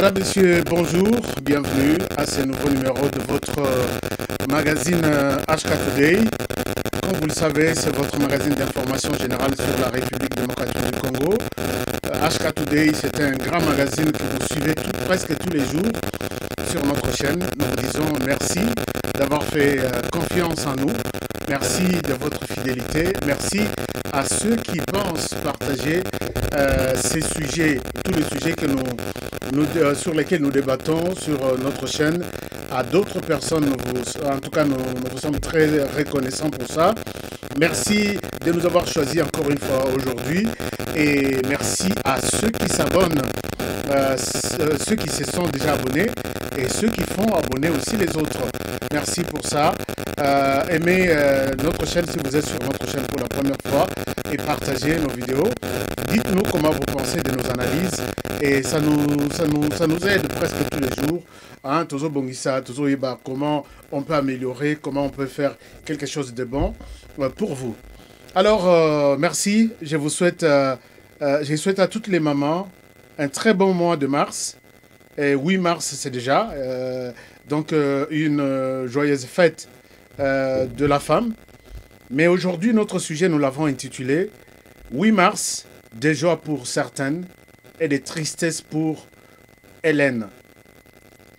Mesdames, Messieurs, bonjour, bienvenue à ce nouveau numéro de votre magazine HK Today. Comme vous le savez, c'est votre magazine d'information générale sur la République démocratique du Congo. HK Today, c'est un grand magazine que vous suivez presque tous les jours sur notre chaîne. Nous vous disons merci d'avoir fait confiance en nous. Merci de votre fidélité. Merci à ceux qui pensent partager ces sujets, tous les sujets que sur lesquels nous débattons sur notre chaîne à d'autres personnes. En tout cas, nous vous sommes très reconnaissants pour ça. Merci de nous avoir choisis encore une fois aujourd'hui et merci à ceux qui s'abonnent, ceux qui se sont déjà abonnés et ceux qui font abonner aussi les autres. Merci pour ça. Aimez notre chaîne si vous êtes sur notre chaîne pour la première fois et partagez nos vidéos. Dites-nous comment vous pensez de nos analyses et ça nous aide presque tous les jours. Hein, toujours bongissa, toujours iba, comment on peut améliorer, comment on peut faire quelque chose de bon pour vous. Alors, merci. Je souhaite à toutes les mamans un très bon mois de mars. Et 8 mars, c'est déjà. Donc, une joyeuse fête de la femme. Mais aujourd'hui, notre sujet, nous l'avons intitulé 8 mars, des joies pour certaines et des tristesses pour Hélène.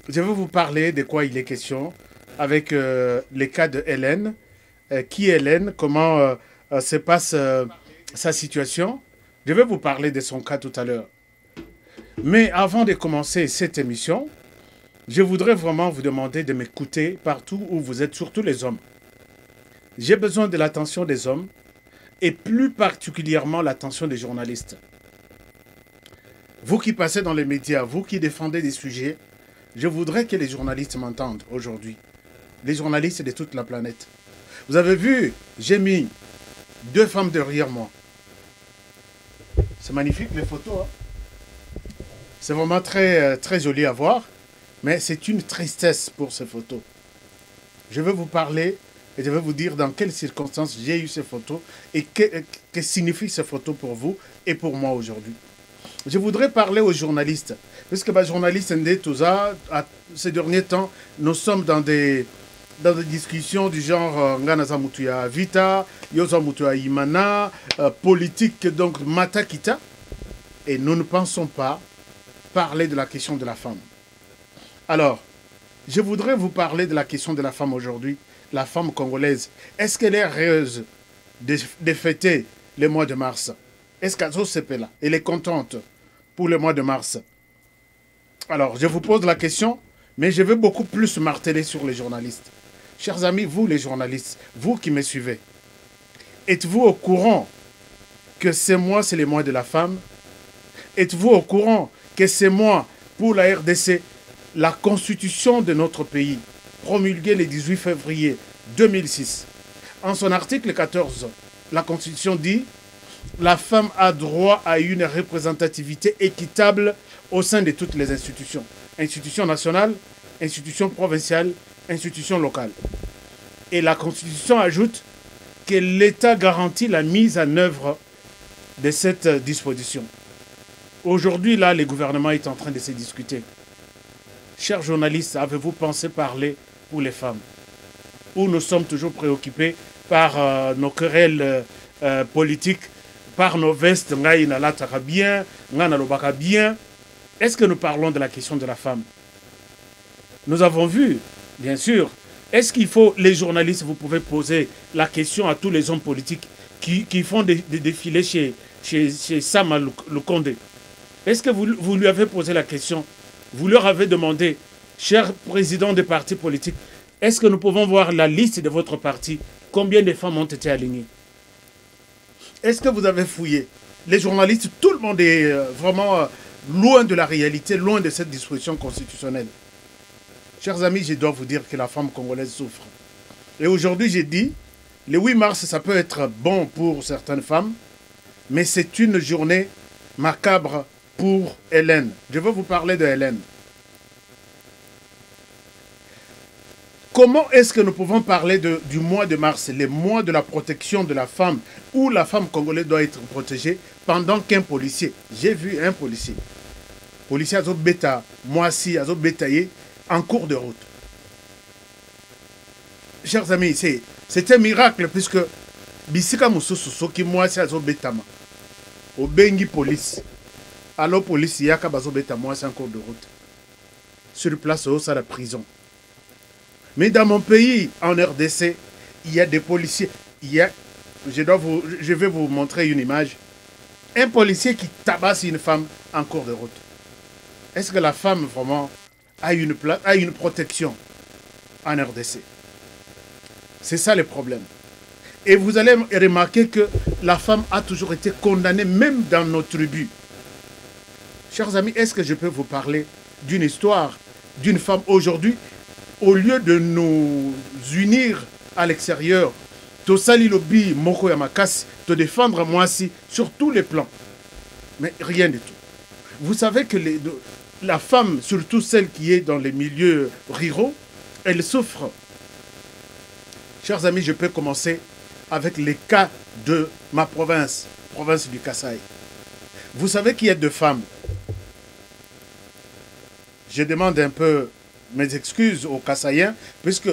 Je vais vous parler de quoi il est question avec les cas de Hélène. Qui est Hélène? Comment se passe sa situation? Je vais vous parler de son cas tout à l'heure. Mais avant de commencer cette émission, je voudrais vraiment vous demander de m'écouter partout où vous êtes, surtout les hommes. J'ai besoin de l'attention des hommes et plus particulièrement l'attention des journalistes. Vous qui passez dans les médias, vous qui défendez des sujets, je voudrais que les journalistes m'entendent aujourd'hui. Les journalistes de toute la planète. Vous avez vu, j'ai mis 2 femmes derrière moi. C'est magnifique les photos. Hein? C'est vraiment très, très joli à voir. Mais c'est une tristesse pour ces photos. Je vais vous parler et je vais vous dire dans quelles circonstances j'ai eu ces photos et que signifient ces photos pour vous et pour moi aujourd'hui. Je voudrais parler aux journalistes. Parce que les journalistes, ces derniers temps, nous sommes dans des discussions du genre Nganaza Mutuya Vita, Yoza Mutuya Imana, politique, donc Matakita. Et nous ne pensons pas parler de la question de la femme. Alors, je voudrais vous parler de la question de la femme aujourd'hui, la femme congolaise. Est-ce qu'elle est heureuse de fêter le mois de mars? Est-ce qu'elle est contente pour le mois de mars? Alors, je vous pose la question, mais je vais beaucoup plus marteler sur les journalistes. Chers amis, vous les journalistes, vous qui me suivez, êtes-vous au courant que ce mois, c'est le mois de la femme? Êtes-vous au courant que ce mois, pour la RDC, la constitution de notre pays, promulguée le 18 février 2006, en son article 14, la constitution dit « La femme a droit à une représentativité équitable au sein de toutes les institutions. Institutions nationales, institutions provinciales, institutions locales. » Et la constitution ajoute que l'État garantit la mise en œuvre de cette disposition. Aujourd'hui, là, le gouvernement est en train de se discuter. Chers journalistes, avez-vous pensé parler pour les femmes? Ou nous sommes toujours préoccupés par nos querelles politiques, par nos vestes, bien, bien. Est-ce que nous parlons de la question de la femme? Nous avons vu, bien sûr, est-ce qu'il faut, les journalistes, vous pouvez poser la question à tous les hommes politiques qui font des défilés chez Sama Lukonde. Est-ce que vous lui avez posé la question? Vous leur avez demandé, cher président des partis politiques, est-ce que nous pouvons voir la liste de votre parti? Combien de femmes ont été alignées? Est-ce que vous avez fouillé? Les journalistes, tout le monde est vraiment loin de la réalité, loin de cette disposition constitutionnelle. Chers amis, je dois vous dire que la femme congolaise souffre. Et aujourd'hui, j'ai dit, le 8 mars, ça peut être bon pour certaines femmes, mais c'est une journée macabre pour Hélène. Je veux vous parler de Hélène. Comment est-ce que nous pouvons parler du mois de mars, le mois de la protection de la femme, où la femme congolaise doit être protégée pendant qu'un policier, j'ai vu un policier, policier azo beta moi si azo betaillé en cours de route. Chers amis, c'est un miracle puisque bisika mususu soki moi si azo betama au bengi police. Alors police yaka bazo beta moi si en cours de route. Sur place au ça la prison. Mais dans mon pays en RDC, il y a des policiers, je vais vous montrer une image. Un policier qui tabasse une femme en cours de route. Est-ce que la femme vraiment a une place, a une protection en RDC? C'est ça le problème. Et vous allez remarquer que la femme a toujours été condamnée, même dans nos tribus. Chers amis, est-ce que je peux vous parler d'une histoire d'une femme aujourd'hui? Au lieu de nous unir à l'extérieur, Tosali Lobi, Moko Yamakasi, te défendre moi aussi sur tous les plans. Mais rien du tout. Vous savez que la femme, surtout celle qui est dans les milieux ruraux, elle souffre. Chers amis, je peux commencer avec les cas de ma province, province du Kasaï. Vous savez qu'il y a deux femmes. Je demande un peu mes excuses aux Kasaïens, puisque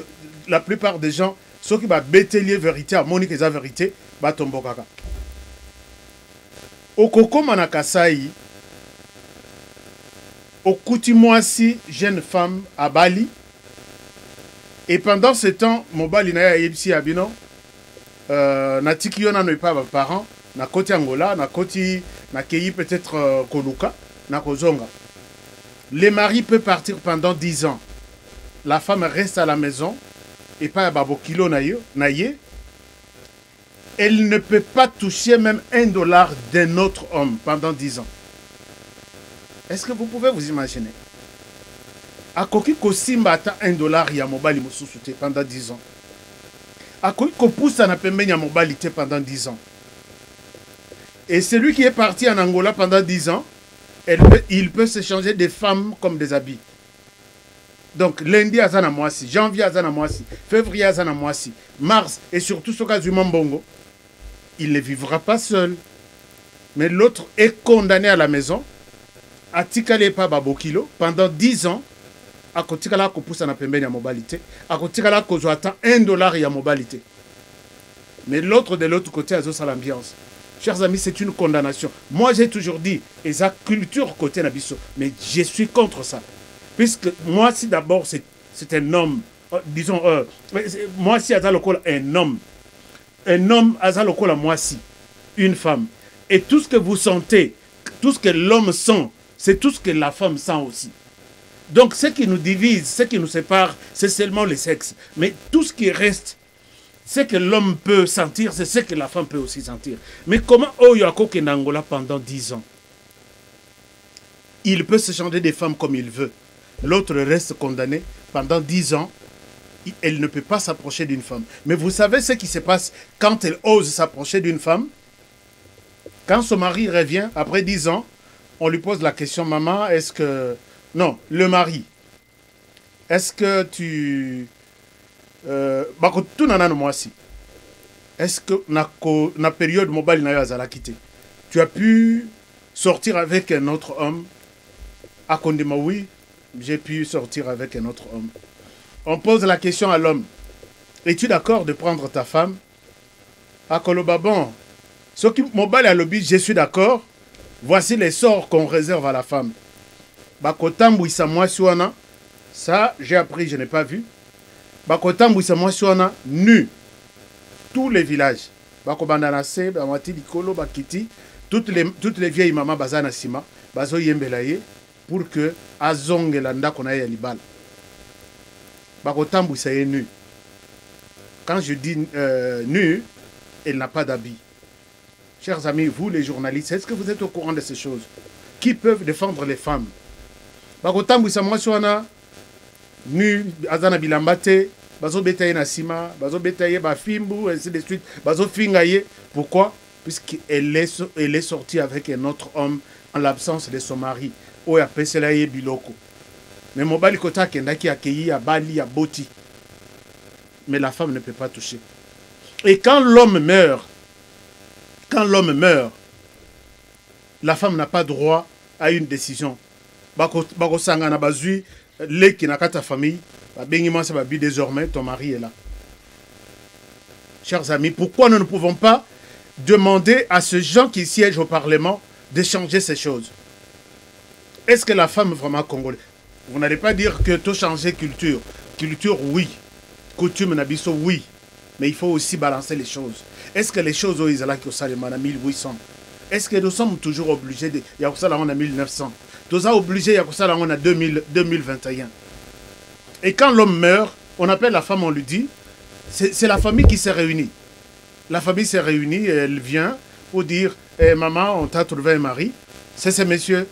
la plupart des gens, ceux qui vont bételier vérité, à Monique et la vérité, va tomber au caca. Au Koko Manakasaï, au Koutimoisi, jeune femme à Bali, et pendant ce temps, mon Bali n'a yébsi abino, na tikiona ne pas parents, na koti Angola, na koti na keyi peut-être Koluka, na Kozonga. Le mari peut partir pendant 10 ans. La femme reste à la maison et pas à Babokilo naye. Elle ne peut pas toucher même $1 d'un autre homme pendant 10 ans. Est-ce que vous pouvez vous imaginer? A koki kosimba ata $1 ya mobali mususu te pendant 10 ans. A koki kopusa na pembeni ya mobali te pendant 10 ans. Et celui qui est parti en Angola pendant 10 ans, il peut s'échanger des femmes comme des habits. Donc lundi à Zana Moisi, janvier à Zana Moisi, février à Zana Moisi, mars et surtout ce cas du Mambongo, il ne vivra pas seul. Mais l'autre est condamné à la maison, à Tikale pa Babokilo, pendant 10 ans, à Kotikala Kopoussa na pembeni ya mobilité, à Kotikala Kozoata $1 ya mobilité. Mais l'autre de l'autre côté a l'ambiance. Chers amis, c'est une condamnation. Moi, j'ai toujours dit, et sa culture côté Nabiso, mais je suis contre ça. Puisque moi, si d'abord, c'est un homme, disons, moi, si Azalokol un homme Azalokol moi, si, une femme. Et tout ce que vous sentez, tout ce que l'homme sent, c'est tout ce que la femme sent aussi. Donc, ce qui nous divise, ce qui nous sépare, c'est seulement le sexe. Mais tout ce qui reste, ce que l'homme peut sentir, c'est ce que la femme peut aussi sentir. Mais comment Oyako Kenangola pendant 10 ans? Il peut se changer des femmes comme il veut. L'autre reste condamné pendant 10 ans. Elle ne peut pas s'approcher d'une femme. Mais vous savez ce qui se passe quand elle ose s'approcher d'une femme? Quand son mari revient, après 10 ans, on lui pose la question, maman, est-ce que... Non, le mari. Est-ce que tu... Est-ce que na période mobile na yazala quitté, tu as pu sortir avec un autre homme? À Kondima, oui, j'ai pu sortir avec un autre homme. On pose la question à l'homme. Es-tu d'accord de prendre ta femme? À Koloba, bon, ce qui mobile à lobby, je suis d'accord. Voici les sorts qu'on réserve à la femme. Bakotambu Isamwa Suana, ça j'ai appris, je n'ai pas vu. Bakotambu Isamwa Suana, nu. Tous les villages. Bakobandanase, Bamati Dikolo, Bakiti, toutes les vieilles mamans Bazana Sima, Bazo Yembelaye, pour que Azong et Landa qu'on aille à Libal. Bakotambu Isaye nu. Quand je dis nu, elle n'a pas d'habit. Chers amis, vous les journalistes, est-ce que vous êtes au courant de ces choses? Qui peuvent défendre les femmes? Bakotambu Isamwa Suana, nu, Azana Bilambate, Bazo betaye na sima, bazo betaye ba fimbu, ainsi de suite. Bazo fingaye. Pourquoi? Puisqu'elle est sortie avec un autre homme en l'absence de son mari. Oya peselaye biloko. Mais mon bali kota kendaki accueilli à Bali, à Boti. Mais la femme ne peut pas toucher. Et quand l'homme meurt, la femme n'a pas droit à une décision. bako sanga na bazui les qui n'a ta famille bengi moi ça va désormais ton mari est là. Chers amis, pourquoi nous ne pouvons pas demander à ces gens qui siègent au Parlement de changer ces choses? Est-ce que la femme est vraiment congolaise? Vous n'allez pas dire que tout changer culture. Culture, oui. Coutume, nabiso, oui. Mais il faut aussi balancer les choses. Est-ce que les choses au Israël qui sont en 1800? Est-ce que nous sommes toujours obligés de... Il y a ça en 1900. Nous sommes obligés, il y a ça en 2021. Et quand l'homme meurt, on appelle la femme, on lui dit, c'est la famille qui s'est réunie. La famille s'est réunie et elle vient pour dire, maman, on t'a trouvé un mari. C'est ce monsieur,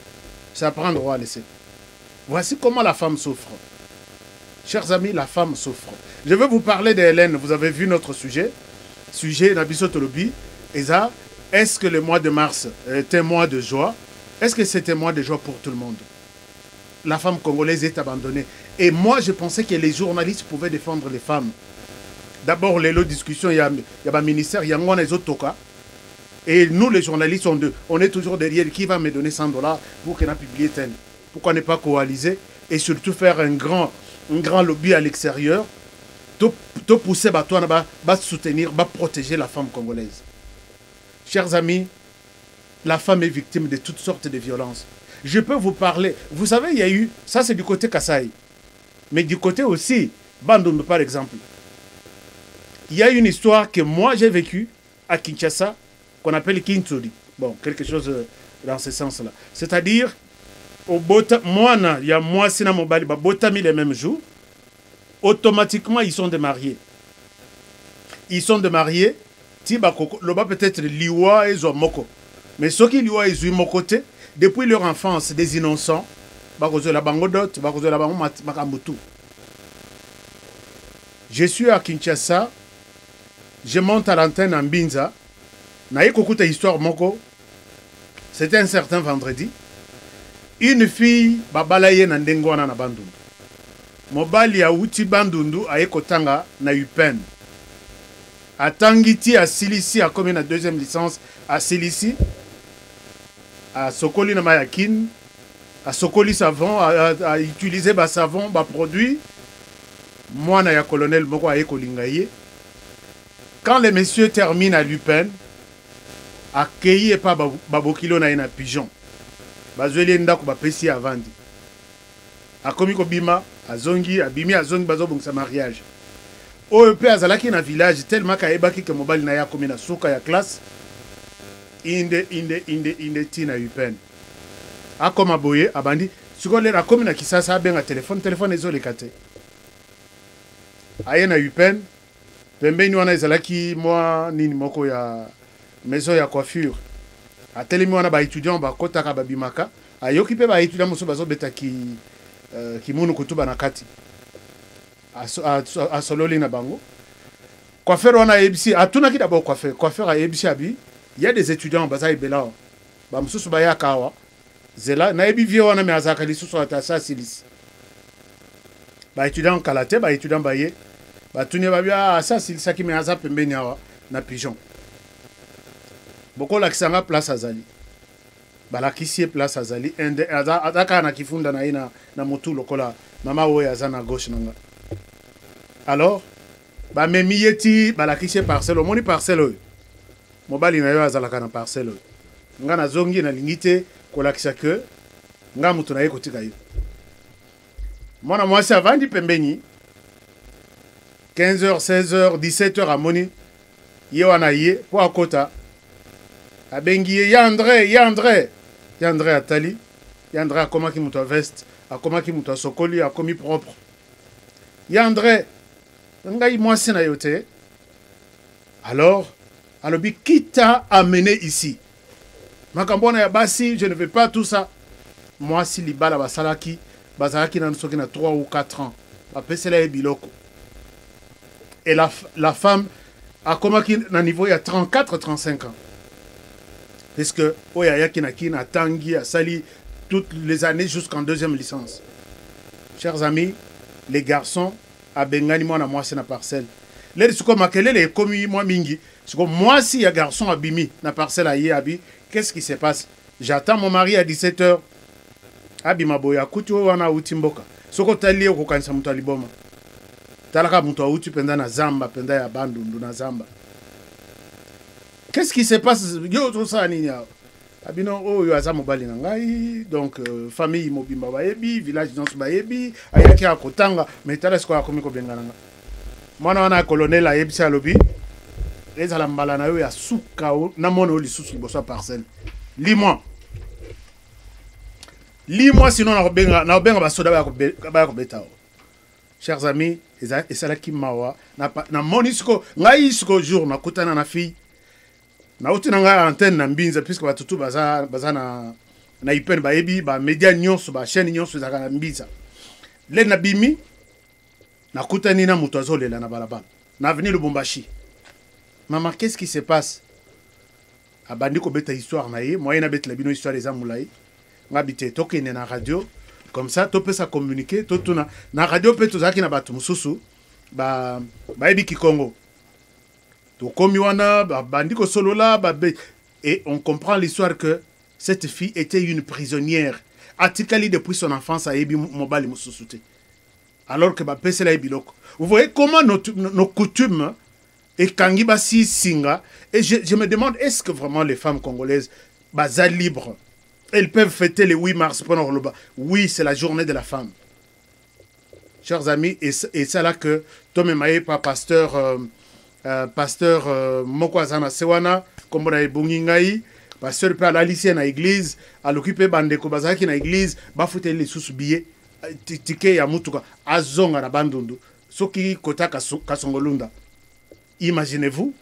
ça prend droit à laisser. Voici comment la femme souffre. Chers amis, la femme souffre. Je vais vous parler d'Hélène. Vous avez vu notre sujet. Sujet Nabiso Tolobi. Eza, est-ce que le mois de mars était un mois de joie? Est-ce que c'était un mois de joie pour tout le monde? La femme congolaise est abandonnée. Et moi, je pensais que les journalistes pouvaient défendre les femmes. D'abord, les lots de discussion, il y a un ministère, il y a un autres toka. Et nous, les journalistes, on est toujours derrière. Qui va me donner 100 $ pour qu'elle ait publié tel? Pourquoi ne pas coaliser et surtout faire un grand lobby à l'extérieur? Tout pousser, soutenir, protéger la femme congolaise. Chers amis, la femme est victime de toutes sortes de violences. Je peux vous parler. Vous savez, il y a eu... Ça, c'est du côté Kasaï. Mais du côté aussi, Bandundu, par exemple. Il y a une histoire que moi, j'ai vécue à Kinshasa, qu'on appelle Kintsuri. Bon, quelque chose dans ce sens-là. C'est-à-dire, au moi, il y a moi, Sina Mobali, Botami les mêmes jours. Automatiquement, ils sont démariés. Ils sont démariés. Tiba Loba peut-être Liwa et Zomoko. Mais ceux qui Liwa et Zomoko, depuis leur enfance, des innocents, je suis à Kinshasa, je monte à l'antenne en Binza. Naïkokuta histoire moko. C'était un certain vendredi. Une fille babalaye na ndengwana na Bandundu. Mobali ya uti Bandundu ayekotanga na UPEN. Atangiti à Silisi a commis la deuxième licence à Silisi. À Sokoli na Mayakin. À Sokoli savon, à utiliser ba savon, ba produit. Moi na ya colonel moko ayekolingaye. Quand les messieurs terminent à l'UPEN, accueilli et pas babokilo na ina pigeon. Bazweli ndako ba pesi avandi. Akomi ko bima, azongi, abimi azongi bazo bongsa mariage. OEP azalaki na village tellement ka ebaki ke mobali na ya komi na suka ya classe. Inde tina UPEN. Akoma boye abandi, sikole na komi na Kisasa abenga téléphone ezolekate. Aye na UPEN, pembeni wana ezalaki moi nini moko ya maison ya coiffure. Atelemi wana ba étudiant ba kotaka ba bimaka, ayoki pe ba étudiant moso bazo beta ki munu kutuba na kati. A sololi na bango. Coiffeur wana ebisi, atuna ki d'abord coiffeur a ebisi abi, il y a des étudiants baza ibela. Ba mususu ba ya kawa. Zela na ebi vie wana me azaka lisusu atasa silisi. Ba étudiant kalate, ba étudiant baye. Ba tunya ba bia asa silisa ki me aza pembeni awa na pigeon. Boko la kisanga place azali. Bala kisie place azali. Ataka na kifunda na ina na motu lokola. Mama oye azana gauche nanga. Alors, ba memiyeti bala kisie parcelle. Moni parcelle. Mobali na yo azalaka na parcelle. Nga na zongi na lingite kola kisake. Nga mutu na ye kotika yo. Mwana mwasi avandi pembeni. 15h, 16h, 17h à moni. Ye wana ye po akota. Abengi Yandré Atali. Yandré a comment qui mouta veste, a comment qui mouta sokoli, a commis propre. Yandré, ngai moi c'est na yote. Alors qui t'a amené ici? Makambona ya basi, je ne veux pas tout ça. Moi si libala basalaki, bazalaki na nsoki na 3 ou 4 ans. Apesela e biloko. Et la femme a comment qui na niveau ya 34-35 ans. Parce que Oyaya Kinakina a tangi, a sali toutes les années jusqu'en deuxième licence. Chers amis, les garçons, à Bengani, moi, moi, c'est la parcelle. Les gens qui commis moi mingi. Moi, si il y a garçon à Bimi, la parcelle à Yeabi, qu'est-ce qui se passe? J'attends mon mari à 17h. abima boya akuti wana uti mboka soko tali ko kanisa mutu aliboma talaka mutu auti penda na zamba penda ya bandundu na zamba. Qu'est-ce qui se passe yo to sa nini ya abino oyo aza mobali na ngai donc famille mobimba bayebi village dans bayebi ayaki akotanga mais tala siko akomi ko bengana nga mwana wana colonel ayebisi alobi ezala mbala na yo ya suka na mona oli susu liboso parcelle lis-moi sinon na benga basoda ba ko beta. Chers amis, et ça là qui mawa na moni siko ngai siko jour na kutana na fille na uti na ngai antenne na mbinza puisque batutu baza na ipen bayebi ba media nyonso ba chaîne nyonso za kana mbinza le na bimi na kutani na mutu azolela na balabala na avenue Lubumbashi. Maman, qu'est-ce qui se passe? Abandi ko beta histoire na ye moyen na beta la bino histoire les amulai ngabite tokene na radio comme ça to peut ça communiquer to tuna na radio peut tozaki na batu mususu ba yebi ki Congo to komi wana bandi ko solola et on comprend l'histoire que cette fille était une prisonnière atikali depuis son enfance a yebi mobali mususu te alors que ba pesela yebi loko. Vous voyez comment nos coutumes et kangi basi singa et je me demande est-ce que vraiment les femmes congolaises baza libres. Elles peuvent fêter le 8 mars pendant le bas. Oui, c'est la journée de la femme. Chers amis, et c'est là que Tom Maé, pasteur Mokwazana Sewana, comme on a Bungingaï, pasteur à la lycée à l'église, à l'occupé Bandeko Bazaki à l'église, bafouté les sous-billets, ticket ya mutuka, azonga na bandundu, soki kota kasongolunda. Imaginez-vous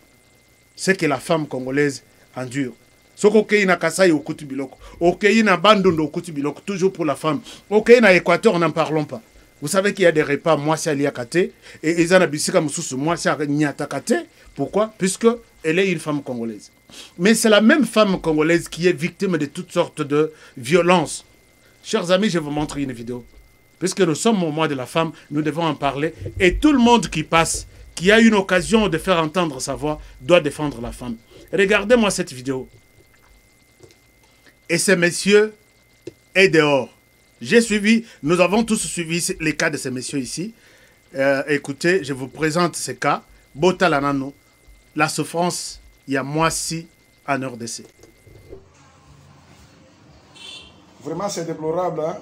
ce que la femme congolaise endure. Soko kei na Kasai au Kouti Biloko, okei na Bandondo au Kouti Biloko, toujours pour la femme. Okei na Équateur, n'en parlons pas. Vous savez qu'il y a des repas moisi à liakate et Ezana Bissika Moussous moisi à Niatakate. Pourquoi? Puisque elle est une femme congolaise. Mais c'est la même femme congolaise qui est victime de toutes sortes de violences. Chers amis, je vais vous montrer une vidéo. Puisque nous sommes au mois de la femme, nous devons en parler. Et tout le monde qui passe, qui a une occasion de faire entendre sa voix, doit défendre la femme. Regardez-moi cette vidéo. Et ce monsieur est dehors. J'ai suivi, nous avons tous suivi les cas de ces messieurs ici. Écoutez, je vous présente ces cas. Bota Lanano, la souffrance, il y a mois-ci en RDC. Vraiment, c'est déplorable. Hein?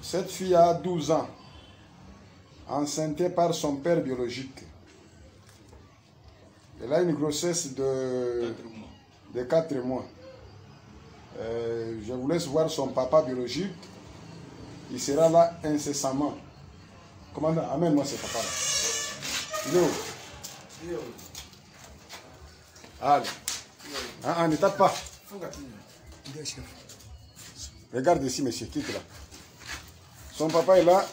Cette fille a 12 ans, enceinte par son père biologique. Elle a une grossesse de 4 mois. Je vous laisse voir son papa biologique. Il sera là incessamment. Commandant, amène-moi ce papa-là. Il est où? Allez. Ne tape pas. Regarde ici, monsieur, quitte là. Son papa est là.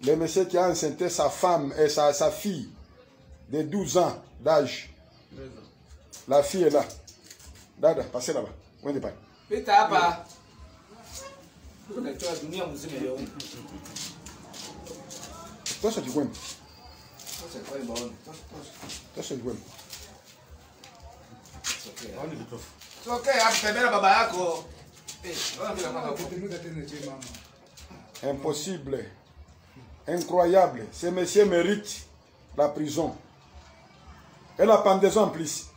Le monsieur qui a enceinté sa femme et sa fille de 12 ans d'âge. La fille est là. Dada, passez là-bas. Où est-ce que toi, c'est du goût. Toi, c'est du goût. Impossible. Incroyable. Ce monsieur mérite la prison. Et la pendaison en plus.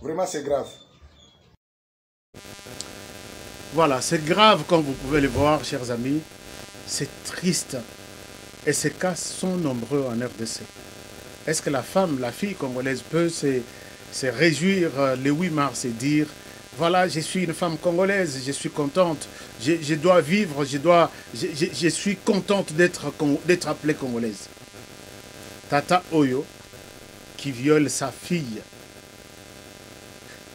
Vraiment, c'est grave. Voilà, c'est grave comme vous pouvez le voir, chers amis. C'est triste. Et ces cas sont nombreux en RDC. Est-ce que la femme, la fille congolaise peut se réjouir le 8 mars et dire voilà, je suis une femme congolaise, je suis contente, je dois vivre, je suis contente d'être appelée congolaise. Tata Oyo qui viole sa fille.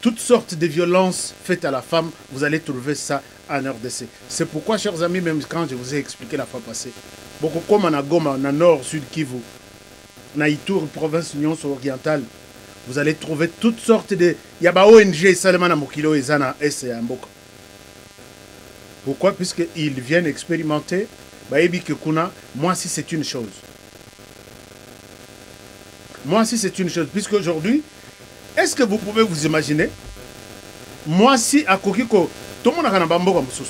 Toutes sortes de violences faites à la femme, vous allez trouver ça en RDC. C'est pourquoi, chers amis, même quand je vous ai expliqué la fois passée, beaucoup comme en Goma, en Nord, Sud Kivu, en Ituri, province Union orientale, vous allez trouver toutes sortes de... Il y a des ONG, seulement à Mokilo et Zana, et c'est un Mboka. Pourquoi? Puisqu'ils viennent expérimenter. Moi, si c'est une chose. Moi, si c'est une chose. Puisqu'aujourd'hui, est-ce que vous pouvez vous imaginer? Moi, si à Kokiko, tout le monde a un bamboka moussous.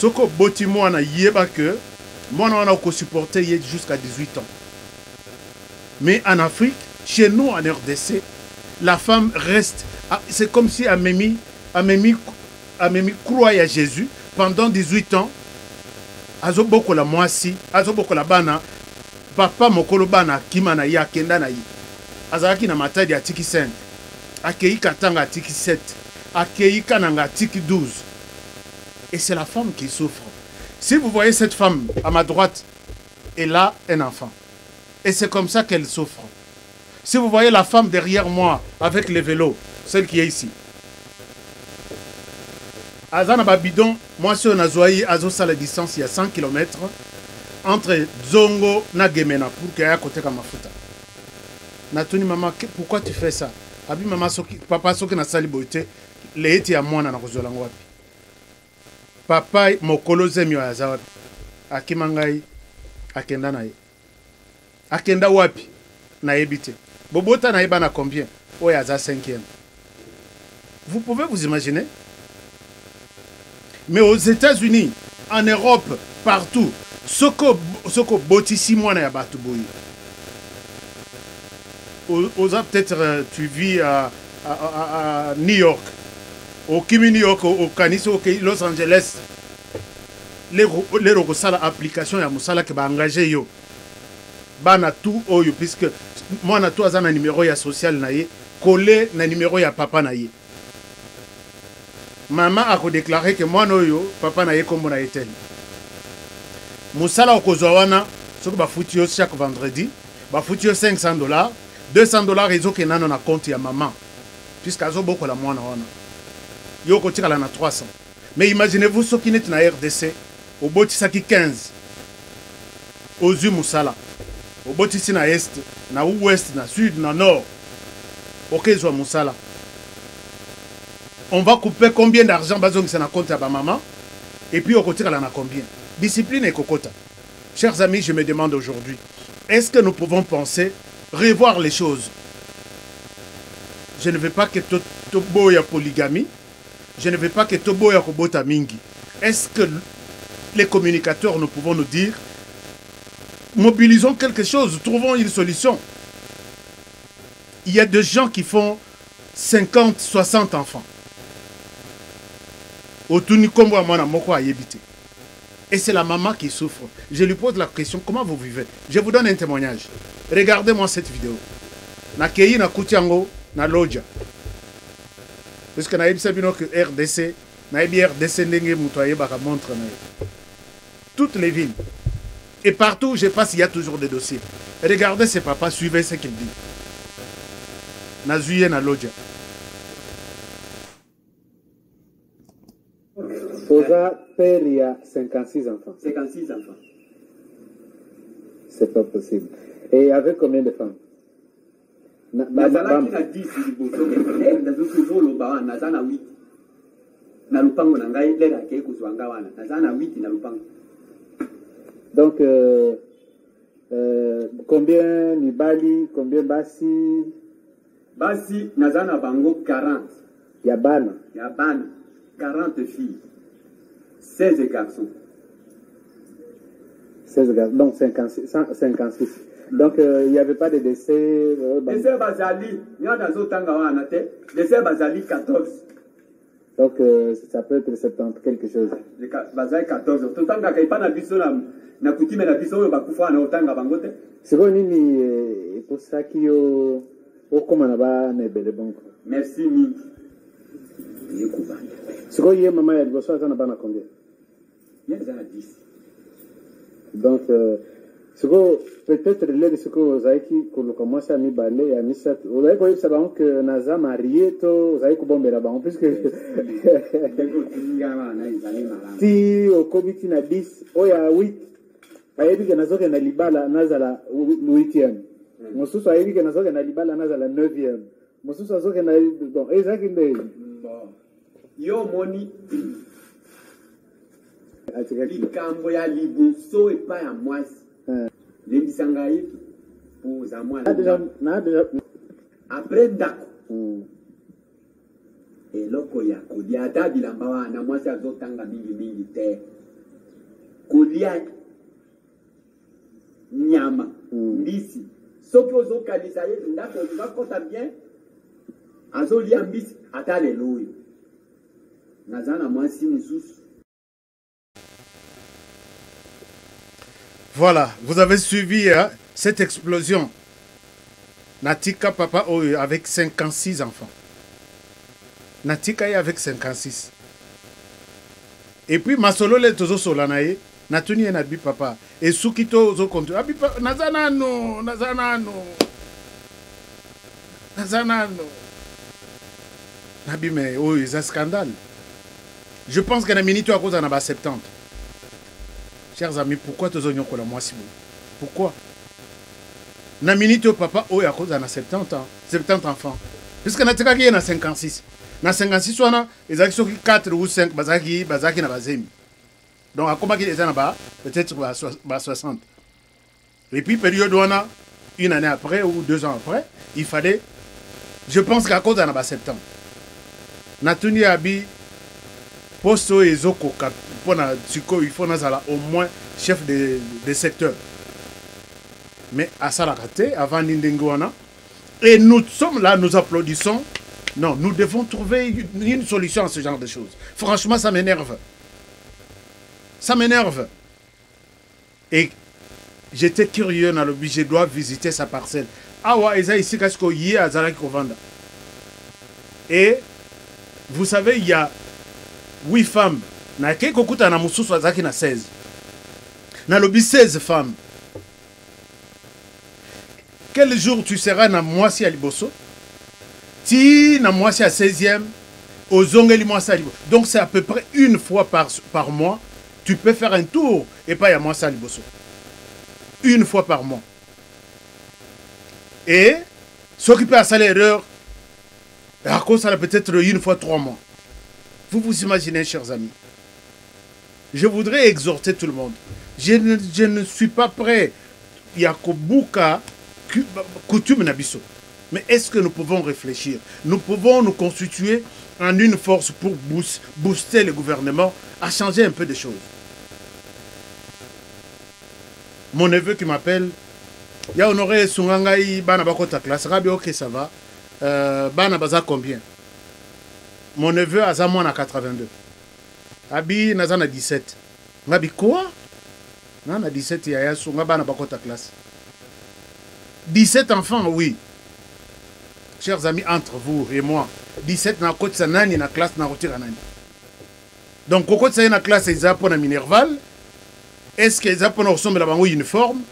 Soko boti mwana yeba que mwana wana ko supporter jusqu'à 18 ans. Mais en Afrique, chez nous en RDC, la femme reste, c'est comme si Amémi croit à Jésus pendant 18 ans. Azoboko la mwasi, azoboko la bana, papa mokolo bana kimana ya kenda na yi. Azaki na matadi atiki 5, akei katanga atiki 7, akei kananga atiki 12. Et c'est la femme qui souffre. Si vous voyez cette femme à ma droite, elle a un enfant. Et c'est comme ça qu'elle souffre. Si vous voyez la femme derrière moi avec les vélos, celle qui est ici. Azana Babidon, moi si on a zoé à la distance, il y a 100 km entre Zongo et Gemena pour qu'il y ait à côté de Mafuta. Natuni maman, pourquoi tu fais ça? Abi maman, papa soki na sali boite, le eti ya mwana na kozola ngwapi. Papa mokolo zemi wa azawapi. Akima ngai, akenda na ye. Akenda wapi? Na ebite. Bobota na eba na combien? Oya aza 5e. Vous pouvez vous imaginer? Mais aux États-Unis, en Europe, partout, soko botisi mwana ya batu boyi. Peut-être tu vis à New York, au Kimi New York, au Canis, au Los Angeles. Les rokosala application ya musala ke ba engagé yo. Bana tout oyo puisque moi na tout azana numéro ya social na ye, collé na numéro ya papa na ye. Maman a déclaré que moi noyo papa na ye kombo na etel. Musala okozwa wana soko ba futi yo chaque vendredi, ba futi yo $500, $200 ezo ke nano na compte ya maman. Puisque azo boko la mwana wana. Yo kotika la na 300. Mais imaginez-vous ce qui n'est na RDC au botisaki 15. Ozu musala. Au botisi na est, na ouest, na sud, na nord. Okezwa musala. On va couper combien d'argent bazong c'est na compte à ma maman et puis au côté là na combien. Discipline et kokota. Chers amis, je me demande aujourd'hui, est-ce que nous pouvons penser revoir les choses? Je ne veux pas que tobo ya polygamie, je ne veux pas que tobo ya kobota mingi. Est-ce que les communicateurs nous pouvons nous dire mobilisons quelque chose, trouvons une solution. Il y a des gens qui font 50, 60 enfants. Et c'est la maman qui souffre. Je lui pose la question, comment vous vivez? Je vous donne un témoignage. Regardez-moi cette vidéo. Na kei na kutiango na loja. Parce que na ebisabino que RDC, na ebi RDC ndenge mutoye baka montre na. Toutes les villes. Et partout où je passe, il y a toujours des dossiers. Regardez ces papas, suivez ce qu'il dit. Na zuye na loja. Posa père, il y a 56 enfants. 56 enfants. C'est pas possible. Et avec combien de femmes? Nazala qui a 10 liboso ke nazo toujours lo bawa nazana 8. Na lupango na ngai lera ke kuzwanga wana. Nazana 8 na lupango. Donc combien Nibali, combien Basi? Basi nazana bango 40. Yabana. Yabana 40 filles. 16 garçons. 16 garçons, donc 56. Donc il n'y avait pas de décès. Décès Bazali, il y a dans Zotanga wana te. Décès Bazali 14. Donc ça peut être 70 quelque chose. Bazali 14. Totanga kai pana biso na kutime na biso bakufa na otanga bangote. C'est quoi nini pour ça qui au comment là-bas nebele bonko. Merci mingi. Yekuba. C'est quoi hier maman elle doit ça na bana combien? Il y a 10. Donc c'est quoi peut-être les ce que vous avez qui commence à mibalé et à misat. Vous avez quoi ça va que naza marié to vous avez ko bomber là-bas puisque si au comité na 10 oya 8 ayebi que nazoke na libala nazala 8e. Mosusu ayebi que nazoke na libala nazala 9e. Mosusu azoke na donc ezaki nde yo moni likambo ya liboso epa ya mwasi lebisanga ye pour za mwana après ndako eloko ya kolia ata bilamba wana mwasi azotanga mingi te kolia nyama mbisi soki ozokanisa ye ndako ozakota bien azolia mbisi ata lelo oyo naza na mwasi mosusu. Voilà, vous avez suivi cette explosion. Natika papa avec 56 enfants. Natika avec 56. Et puis Masolo le tozo solanaye, natuni nabi papa. Et Sukito zo kontu. Abi nazanano. Nabi mais oh, c'est un scandale. Je pense que na minute à cause en a 70. Chers amis, pourquoi tu as dit moi si bon? Pourquoi? Na minute au papa, oh, à cause d'en a 70 ans, 70 enfants. Puisque na tika qui est na 56. Na 56 on a, ils ont 4 ou 5 bazaki na bazemi. Donc à comment qu'il est en bas, peut-être 60. Et puis période où on a une année après ou 2 ans après, il fallait, je pense qu'à cause d'en a 70. Na tuni abi posto et zoko pour na il faut au moins chef de secteur. Mais à Sarakate, avant Nindengouana, et nous sommes là, nous applaudissons. Non, nous devons trouver une solution à ce genre de choses. Franchement, ça m'énerve. Ça m'énerve. Et j'étais curieux dans le but, je dois visiter sa parcelle. Ah ouais, ils ont ici qu'est-ce qu'il y a à Zarakovanda. Et vous savez, il y a 8 femmes. Na ke kokuta na mususu azaki na 16. Na lobi 16 femmes. Quel jour tu seras na moisi à Liboso? Ti na moisi à 16e. Au zongeli moisi à Liboso. Donc c'est à peu près une fois par mois. Tu peux faire un tour et pas à moisi à Liboso. Une fois par mois. Et s'occuper à ça l'erreur. À cause ça peut-être une fois 3 mois. Vous vous imaginez, chers amis. Je voudrais exhorter tout le monde. Je ne suis pas prêt. Il y a Kobuka, coutume Nabiso. Mais est-ce que nous pouvons réfléchir? Nous pouvons nous constituer en une force pour booster le gouvernement à changer un peu des choses. Mon neveu qui m'appelle, il y a honoré Sungangai, Bana Bakota classe, Rabi, ok, ça va. Bana Baza combien? Mon neveu a Zamouan à 82. Abi Nazan a 17. Ngabi quoi? Nan a 17 il y a Sungabana Bakota classe. 17 enfants, oui. Chers amis, entre vous et moi, 17 na côté sanani na classe na rotira nani. Donc au côté na classe ils apprennent na minerval. Est-ce qu'ils apprennent au sommet la bango uniforme?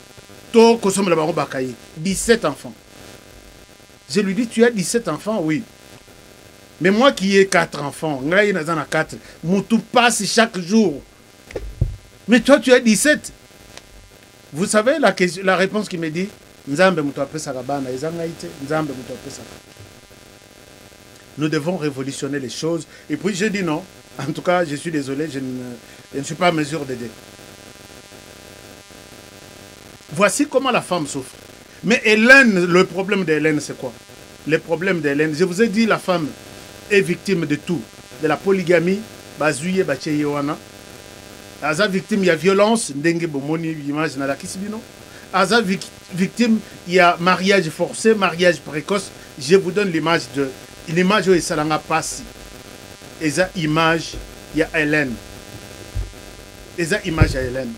To au sommet la bango bakaye. 17 enfants. Je lui dis tu as 17 enfants, oui. Mais moi qui ai 4 enfants, ngai na zana 4, moutou passe chaque jour. Mais toi tu as 17. Vous savez la réponse qui me dit Nzambe moutou apesa kabana ezangaite, Nzambe moutou apesa. Nous devons révolutionner les choses. Et puis je dis non. En tout cas, je suis désolé, je ne suis pas à mesure d'aider. Voici comment la femme souffre. Mais Hélène, le problème d'Hélène, c'est quoi? Le problème d'Hélène, je vous ai dit, la femme est victime de tout. De la polygamie, bazuye, bacheyewana. Aza victime, il y a violence, ndenge bomoni, image na la kisibino. Aza victime, il y a mariage forcé, mariage précoce. Je vous donne l'image de... L'image où il s'en a passé. Et ça, image, il y a Hélène. Et ça, image à Hélène.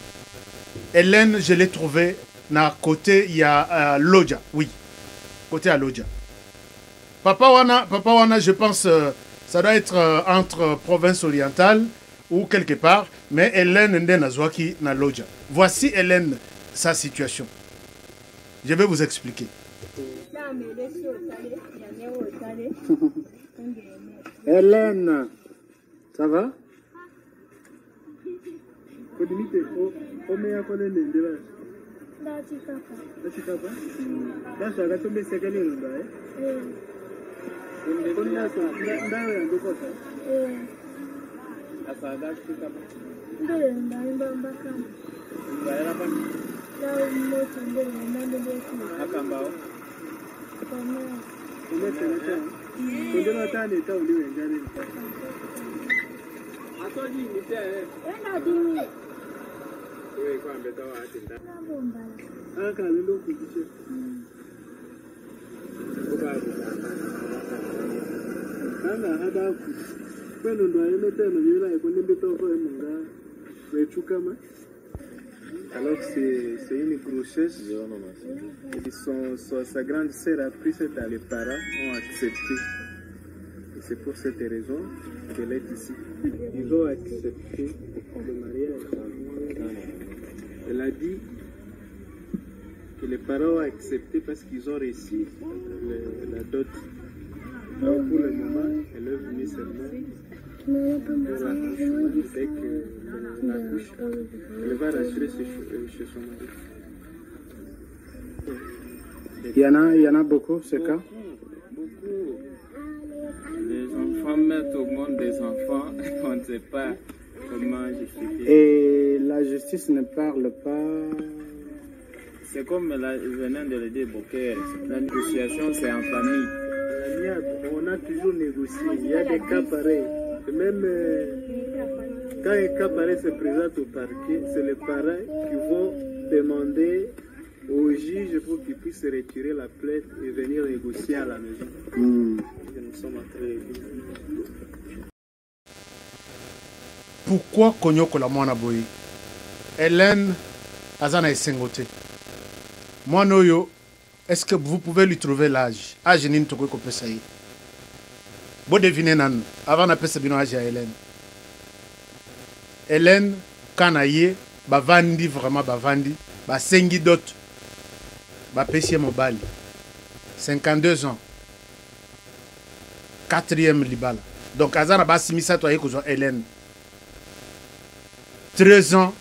Hélène, je l'ai trouvée, à côté, il y a Lodja. Oui, côté à Lodja. Papa Wana, je pense, ça doit être entre province orientale ou quelque part. Mais Hélène, Ndenazwaki, na Lodja. Voici Hélène, sa situation. Je vais vous expliquer. Hélène, ça va? Alors c'est une grossesse. Et sa grande sœur a pris cette année, les parents ont accepté. Et c'est pour cette raison qu'elle est ici. Ils ont accepté le mariage. Elle a dit que les parents ont accepté parce qu'ils ont reçu la dot. Alors pour le moment, elle est venue seulement pour l'accouchement. Dès qu'elle accouche, elle va rassurer chez son mari. Il y en a beaucoup, ce cas. Beaucoup. Les enfants mettent au monde des enfants, on ne sait pas comment justifier. Et la justice ne parle pas. C'est comme venant de le dire Boker, la négociation c'est en famille. On a toujours négocié, il y a des cas pareils. Même quand un cas pareil se présente au parquet, c'est les parents qui vont demander au juge pour qu'il puisse retirer la plainte et venir négocier à la maison. Nous sommes en train de... Pourquoi Konyoko la mwana boyi? Hélène Azana et Sengote. Moi noyo, est-ce que vous pouvez lui trouver l'âge? Âge ni ntoko ko pesa yi. Bo deviner nan avant na pesa bino âge à Hélène. Hélène kana ye ba vandi vraiment ba vandi ba sengi dot ba pesie mobile. 52 ans. 4e libala. Donc Azana ba simisa to ayeko zo Hélène. 13 ans.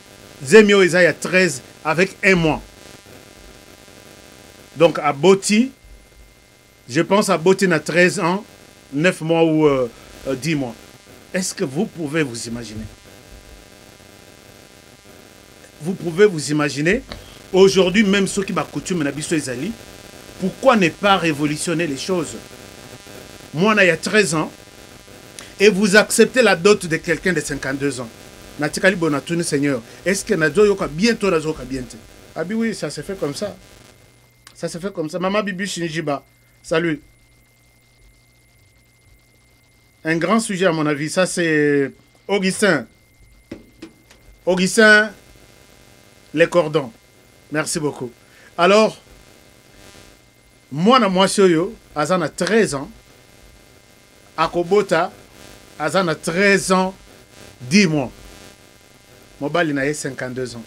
Zemio Isaiah 13 avec 1 mois. Donc à Boti, je pense à Boti na 13 ans, 9 mois ou 10 mois. Est-ce que vous pouvez vous imaginer? Vous pouvez vous imaginer, aujourd'hui, même ceux qui m'ont coutume n'habitent Ezali, pourquoi ne pas révolutionner les choses? Moi, il y a 13 ans, et vous acceptez la dot de quelqu'un de 52 ans. Natikali Bonatouni, Seigneur, est-ce que Nazo Yoka bientôt Nazo bientôt? Ah oui, ça se fait comme ça. Ça se fait comme ça. Maman Bibi Shinjiba, salut. Un grand sujet à mon avis, ça c'est Augustin. Augustin, les cordons. Merci beaucoup. Alors, moi, moi, Azan a 13 ans. Akobota, Azan a 13 ans, 10 mois. Mobile n'a 52 ans.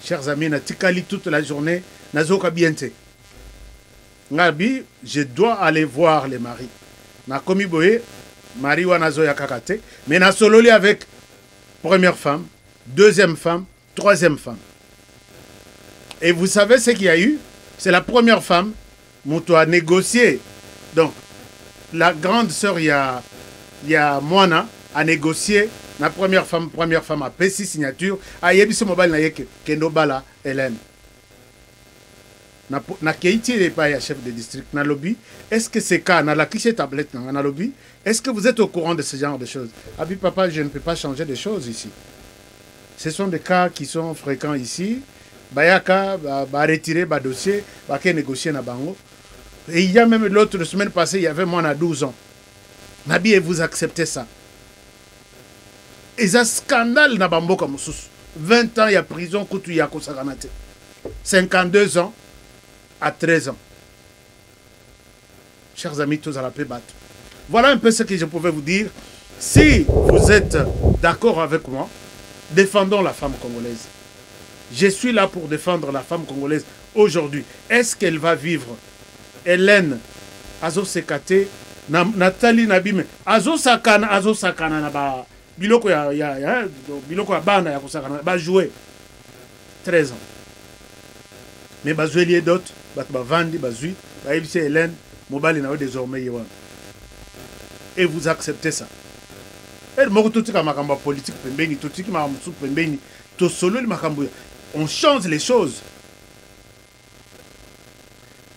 Chers amis, na tikali toute la journée, nazoka biente. Ngabi, je dois aller voir les maris. Na komi boye, mari wa nazo ya kakate, mais na sololi avec première femme, deuxième femme, troisième femme. Et vous savez ce qu'il y a eu? C'est la première femme, Mouto a négocié. Donc, la grande sœur, il y a Moana, a négocié. La première femme a payé 6 signatures. A yebi mobile na yeke kendo bala Hélène. Na keiti n'est pas chef de district na lobby. Est-ce que c'est cas na la cliché tablette na lobby? Est-ce que vous êtes au courant de ce genre de choses? Abi papa, je ne peux pas changer de choses ici. Ce sont des cas qui sont fréquents ici. Bayaka ba retirer ba dossier, ba ke négocier na bango. Et il y a même l'autre semaine passée, il y avait moi à 12 ans. Nabi, et vous acceptez ça? Et ça scandale na bamboka mususu. 20 ans il y a prison kutu ya kosaganate. 52 ans à 13 ans. Chers amis, tous à la paix battre. Voilà un peu ce que je pouvais vous dire. Si vous êtes d'accord avec moi, défendons la femme congolaise. Je suis là pour défendre la femme congolaise aujourd'hui. Est-ce qu'elle va vivre? Hélène Azo Sekate, Nathalie Nabime, Azo Sakana na ba biloko biloko ya bana ya kosakana ba jouer 13 ans. Mais ba jouer lié d'autres, ba vandi ba zui, ba ebise Hélène, mobile na désormais yewan. Et vous acceptez ça. Et moko tutika makamba politique pembeni, tutika makamba pembeni, to solo le makambo. On change les choses.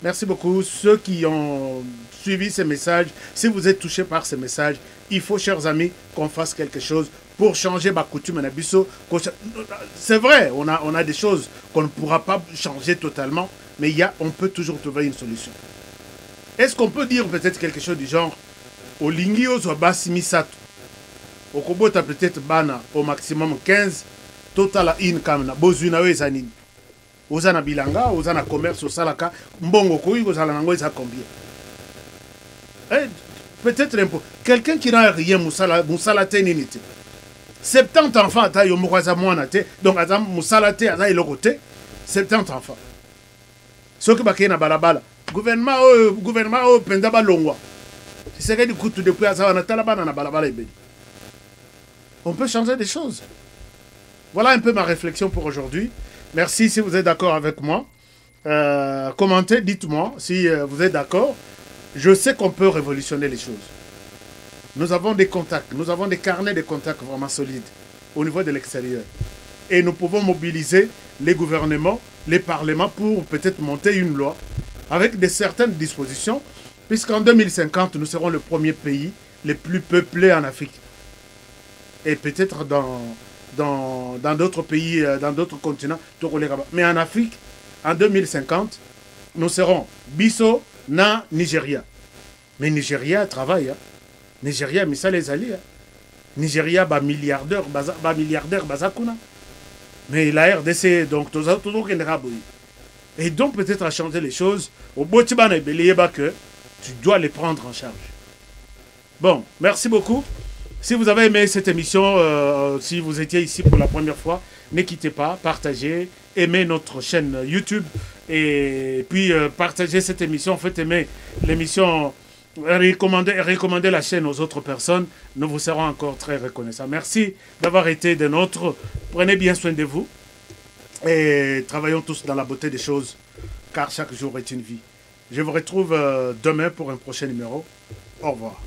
Merci beaucoup. Ceux qui ont suivi ces messages, si vous êtes touchés par ces messages, il faut, chers amis, qu'on fasse quelque chose pour changer ma coutume na biso. C'est vrai, on a des choses qu'on ne pourra pas changer totalement, mais on peut toujours trouver une solution. Est-ce qu'on peut dire peut-être quelque chose du genre au lingi ozo basi misato au kobota peut-être bana au maximum 15 total in kamna bozuna we zanini ozana bilanga ozana commerce au salaka mbongo ko yugo sala nango ça combien peut-être un peu quelqu'un qui n'a rien musala téninité 70 enfants ata yo mokwaza mwana te donc azam musala te aza iloko te 70 enfants soki bakena balabala gouvernement o penda balongwa c'est que du coup tout depuis ça na talabana na balabala ebeni. On peut changer des choses. Voilà un peu ma réflexion pour aujourd'hui. Merci si vous êtes d'accord avec moi. Commentez, dites-moi si vous êtes d'accord. Je sais qu'on peut révolutionner les choses. Nous avons des contacts, nous avons des carnets de contacts vraiment solides au niveau de l'extérieur. Et nous pouvons mobiliser les gouvernements, les parlements pour peut-être monter une loi avec certaines dispositions, puisqu'en 2050, nous serons le premier pays le plus peuplé en Afrique. Et peut-être dans d'autres pays, dans d'autres continents, mais en Afrique, en 2050, nous serons Bisso na Nigeria. Mais Nigeria travaille. Hein. Nigeria, mais ça les alliés. Hein. Nigeria, milliardaire, bazakuna. Mais la RDC, donc, toujours et donc, peut-être à changer les choses, au Botiban et Béliéba que tu dois les prendre en charge. Bon, merci beaucoup. Si vous avez aimé cette émission, si vous étiez ici pour la première fois, ne quittez pas, partagez, aimez notre chaîne YouTube et puis partagez cette émission, faites aimer l'émission, recommandez la chaîne aux autres personnes, nous vous serons encore très reconnaissants. Merci d'avoir été des nôtres, prenez bien soin de vous et travaillons tous dans la beauté des choses, car chaque jour est une vie. Je vous retrouve demain pour un prochain numéro. Au revoir.